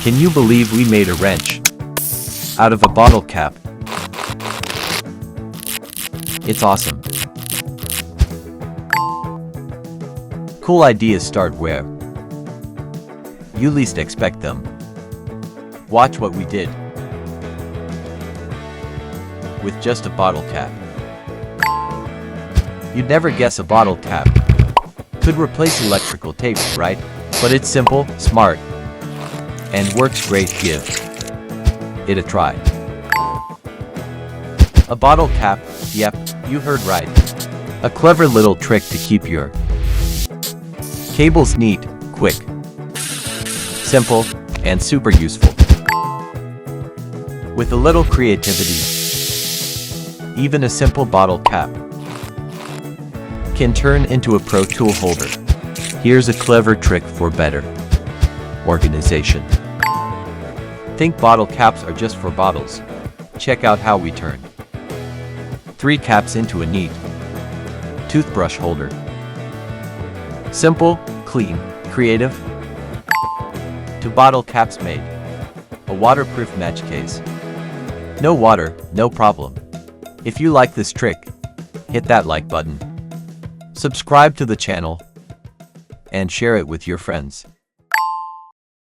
Can you believe we made a wrench out of a bottle cap? It's awesome. Cool ideas start where you least expect them. Watch what we did with just a bottle cap. You'd never guess a bottle cap could replace electrical tape, right? But it's simple, smart, and works great. Give it a try. A bottle cap, yep, you heard right. A clever little trick to keep your cables neat, quick, simple, and super useful. With a little creativity, even a simple bottle cap can turn into a pro tool holder. Here's a clever trick for better organization. Think bottle caps are just for bottles. Check out how we turn 3 caps into a neat toothbrush holder. Simple, clean, creative. 2 bottle caps made. A waterproof match case. No water, no problem. If you like this trick, hit that like button. Subscribe to the channel and share it with your friends.